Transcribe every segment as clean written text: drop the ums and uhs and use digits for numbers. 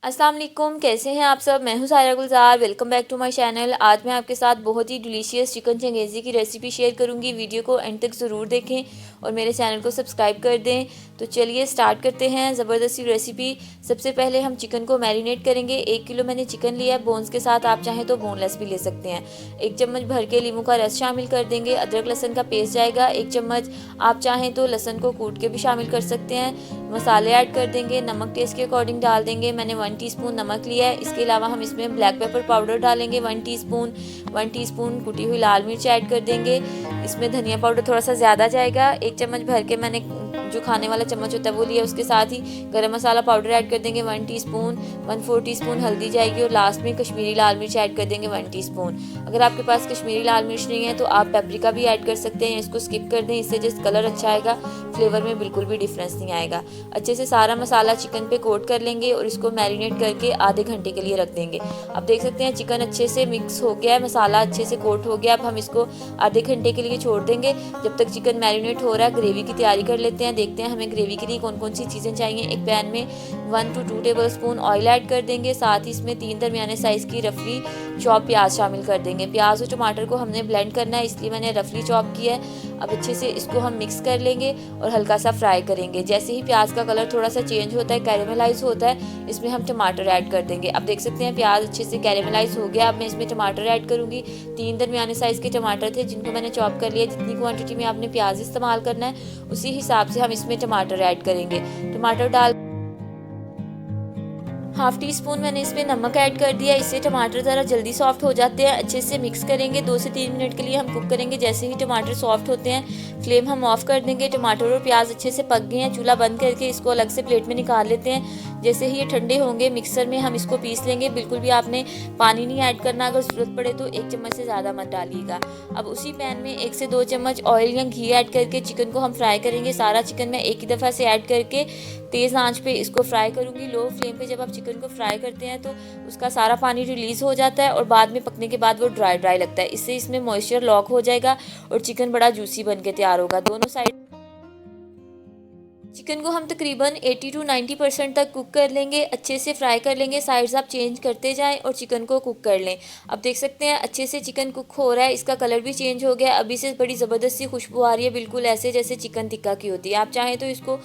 अस्सलाम वालेकुम, कैसे हैं आप सब। मैं हूं Saira Gulzar. Welcome back to my channel. आज मैं आपके साथ बहुत ही डिलीशियस चिकन चंगेज़ी की रेसिपी शेयर करूंगी। वीडियो को एंड तक ज़रूर देखें और मेरे चैनल को सब्सक्राइब कर दें। तो चलिए स्टार्ट करते हैं ज़बरदस्ती रेसिपी। सबसे पहले हम चिकन को मैरिनेट करेंगे। 1 किलो मैंने चिकन लिया है, बोन्स के साथ। आप चाहें तो बोनलेस भी ले सकते हैं। 1 चम्मच भर के नींबू का रस शामिल कर देंगे। अदरक लहसुन का पेस्ट जाएगा 1 चम्मच। आप चाहें तो लहसुन को कूट के भी शामिल कर सकते हैं। मसाले ऐड कर देंगे। नमक टेस्ट के अकॉर्डिंग डाल देंगे। मैंने 1 टीस्पून नमक लिया है। इसके अलावा हम इसमें ब्लैक पेपर पाउडर डालेंगे 1 टीस्पून। 1 टीस्पून कुटी हुई लाल मिर्च ऐड कर देंगे। इसमें धनिया पाउडर थोड़ा सा ज़्यादा जाएगा। 1 चम्मच भर के मैंने जो खाने वाला चम्मच होता है वो लिया। उसके साथ ही गरम मसाला पाउडर ऐड कर देंगे 1 टीस्पून। 1/4 टीस्पून हल्दी जाएगी और लास्ट में कश्मीरी लाल मिर्च ऐड कर देंगे 1 टीस्पून। अगर आपके पास कश्मीरी लाल मिर्च नहीं है तो आप पेपरिका भी ऐड कर सकते हैं। इसको स्किप कर दें, इससे जिस कलर अच्छा आएगा, फ्लेवर में बिल्कुल भी डिफरेंस नहीं आएगा। अच्छे से सारा मसाला चिकन पे कोट कर लेंगे और इसको मैरिनेट करके आधे घंटे के लिए रख देंगे। अब देख सकते हैं चिकन अच्छे से मिक्स हो गया है, मसाला अच्छे से कोट हो गया। अब हम इसको आधे घंटे के लिए छोड़ देंगे। जब तक चिकन मैरिनेट हो रहा है ग्रेवी की तैयारी कर लेते हैं। देखते हैं हमें ग्रेवी के लिए कौन कौन सी चीज़ें चाहिए। एक पैन में 1 to 2 table spoon oil add कर देंगे। साथ ही इसमें 3 दरमियाने साइज़ की रफली चॉप प्याज शामिल कर देंगे। प्याज और टमाटर को हमने ब्लेंड करना है, इसलिए मैंने रफली चॉप किया है। अब अच्छे से इसको हम मिक्स कर लेंगे और हल्का सा फ्राई करेंगे। जैसे ही प्याज का कलर थोड़ा सा चेंज होता है, कैरेमलाइज होता है, इसमें हम टमाटर ऐड कर देंगे। अब देख सकते हैं प्याज अच्छे से कैरेमलाइज हो गया। अब मैं इसमें टमाटर ऐड करूंगी। 3 दरमियाने साइज़ के टमाटर थे जिनको मैंने चॉप कर लिया। जितनी क्वांटिटी में आपने प्याज इस्तेमाल करना है उसी हिसाब से हम इसमें टमाटर ऐड करेंगे। टमाटर डाल 1/2 टीस्पून मैंने इसमें नमक ऐड कर दिया। इससे टमाटर ज़रा जल्दी सॉफ्ट हो जाते हैं। अच्छे से मिक्स करेंगे। 2 से 3 मिनट के लिए हम कुक करेंगे। जैसे ही टमाटर सॉफ्ट होते हैं फ्लेम हम ऑफ कर देंगे। टमाटर और प्याज अच्छे से पक गए हैं। चूल्हा बंद करके इसको अलग से प्लेट में निकाल लेते हैं। जैसे ही ये ठंडे होंगे मिक्सर में हम इसको पीस लेंगे। बिल्कुल भी आपने पानी नहीं ऐड करना। अगर ज़रूरत पड़े तो 1 चम्मच से ज़्यादा मत डालिएगा। अब उसी पैन में 1 से 2 चम्मच ऑयल या घी ऐड करके चिकन को हम फ्राई करेंगे। सारा चिकन मैं एक ही दफ़ा से ऐड करके तेज़ आंच पे इसको फ्राई करूंगी। लो फ्लेम पे जब आप चिकन को फ्राई करते हैं तो उसका सारा पानी रिलीज़ हो जाता है और बाद में पकने के बाद वो ड्राई ड्राई लगता है। इससे इसमें मॉइस्चर लॉक हो जाएगा और चिकन बड़ा जूसी बन के तैयार होगा। दोनों साइड चिकन को हम तकरीबन 80 to 90% तक कुक कर लेंगे। अच्छे से फ्राई कर लेंगे। साइड्स आप चेंज करते जाएं और चिकन को कुक कर लें। अब देख सकते हैं अच्छे से चिकन कुक हो रहा है। इसका कलर भी चेंज हो गया। अभी से बड़ी ज़बरदस्त सी खुशबू आ रही है, बिल्कुल ऐसे जैसे चिकन टिक्का की होती है। आप चाहें तो इसको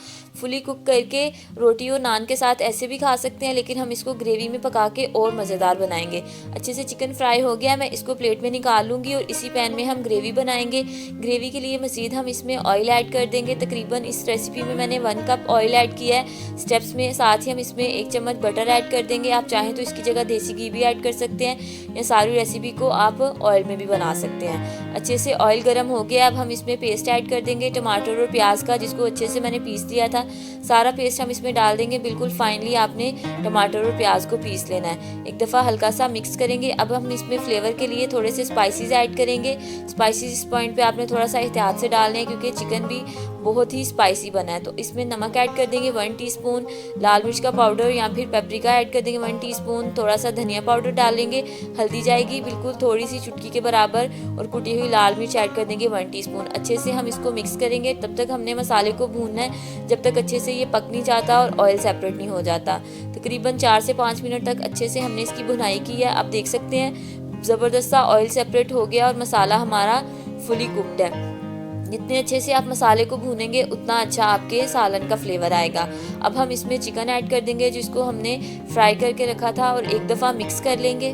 फुली कुक करके रोटी और नान के साथ ऐसे भी खा सकते हैं, लेकिन हम इसको ग्रेवी में पका के और मज़ेदार बनाएंगे। अच्छे से चिकन फ्राई हो गया। मैं इसको प्लेट में निकाल लूँगी और इसी पैन में हम ग्रेवी बनाएंगे। ग्रेवी के लिए मज़ीद हम इसमें ऑयल ऐड कर देंगे। तकरीबन इस रेसिपी में मैंने 1 कप ऑयल ऐड किया है स्टेप्स में। साथ ही हम इसमें 1 चम्मच बटर ऐड कर देंगे। आप चाहें तो इसकी जगह देसी घी भी ऐड कर सकते हैं या सारी रेसिपी को आप ऑयल में भी बना सकते हैं। अच्छे से ऑयल गर्म हो गया। अब हम इसमें पेस्ट ऐड कर देंगे टमाटर और प्याज का, जिसको अच्छे से मैंने पीस लिया था। सारा पेस्ट हम इसमें डाल देंगे। बिल्कुल फाइनली आपने टमाटर और प्याज को पीस लेना है। एक दफ़ा हल्का सा मिक्स करेंगे। अब हम इसमें फ्लेवर के लिए थोड़े से स्पाइसेस ऐड करेंगे। स्पाइसेस इस पॉइंट पे आपने थोड़ा सा एहतियात से डालना है क्योंकि चिकन भी बहुत ही स्पाइसी बना है। तो इसमें नमक ऐड कर देंगे 1 टीस्पून। लाल मिर्च का पाउडर या फिर पेपरिका ऐड कर देंगे 1 टीस्पून। थोड़ा सा धनिया पाउडर डालेंगे। हल्दी जाएगी बिल्कुल थोड़ी सी चुटकी के बराबर और कुटी हुई लाल मिर्च ऐड कर देंगे 1 टीस्पून। अच्छे से हम इसको मिक्स करेंगे। तब तक हमने मसाले को भूनना है जब तक अच्छे से ये पक नहीं जाता और ऑयल सेपरेट नहीं हो जाता। तकरीबन 4 से 5 मिनट तक अच्छे से हमने इसकी भुनाई की है। आप देख सकते हैं ज़बरदस्त सा ऑयल सेपरेट हो गया और मसाला हमारा फुली कुक्ड है। जितने अच्छे से आप मसाले को भूनेंगे उतना अच्छा आपके सालन का फ्लेवर आएगा। अब हम इसमें चिकन ऐड कर देंगे जिसको हमने फ्राई करके रखा था और एक दफ़ा मिक्स कर लेंगे।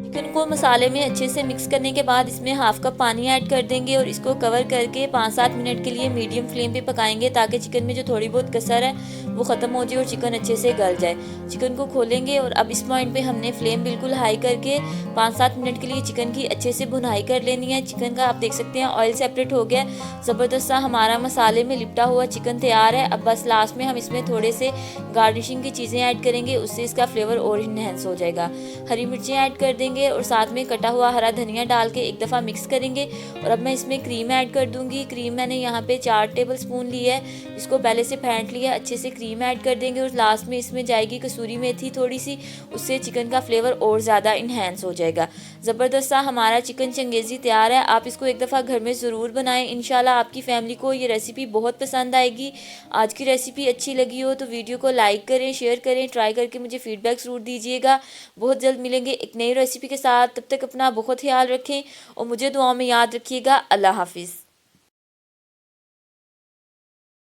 चिकन को मसाले में अच्छे से मिक्स करने के बाद इसमें 1/2 कप पानी ऐड कर देंगे और इसको कवर करके 5-7 मिनट के लिए मीडियम फ्लेम पे पकाएंगे ताकि चिकन में जो थोड़ी बहुत कसर है वो ख़त्म हो जाए और चिकन अच्छे से गल जाए। चिकन को खोलेंगे और अब इस पॉइंट पे हमने फ्लेम बिल्कुल हाई करके 5-7 मिनट के लिए चिकन की अच्छे से भुनाई कर लेनी है। चिकन का आप देख सकते हैं ऑयल सेपरेट हो गया। ज़बरदस्त सा हमारा मसाले में लिपटा हुआ चिकन तैयार है। अब बस लास्ट में हम इसमें थोड़े से गार्निशिंग की चीज़ें ऐड करेंगे, उससे इसका फ्लेवर और इन्हेंस हो जाएगा। हरी मिर्चें ऐड कर देंगे और साथ में कटा हुआ हरा धनिया डाल के एक दफ़ा मिक्स करेंगे। और अब मैं इसमें क्रीम ऐड कर दूंगी। क्रीम मैंने यहाँ पे 4 टेबल स्पून ली है, इसको पहले से फेंट लिया। अच्छे से क्रीम ऐड कर देंगे और लास्ट में इसमें जाएगी कसूरी मेथी थोड़ी सी, उससे चिकन का फ्लेवर और ज़्यादा इन्हेंस हो जाएगा। ज़बरदस्त सा हमारा चिकन चंगेज़ी तैयार है। आप इसको एक दफ़ा घर में ज़रूर बनाएं, इंशाल्लाह आपकी फैमिली को ये रेसिपी बहुत पसंद आएगी। आज की रेसिपी अच्छी लगी हो तो वीडियो को लाइक करें, शेयर करें, ट्राई करके मुझे फीडबैक ज़रूर दीजिएगा। बहुत जल्द मिलेंगे एक नई रेसिपी के साथ, तब तक अपना बहुत ख्याल रखें और मुझे दुआओं में याद रखिएगा। अल्लाह हाफिज़।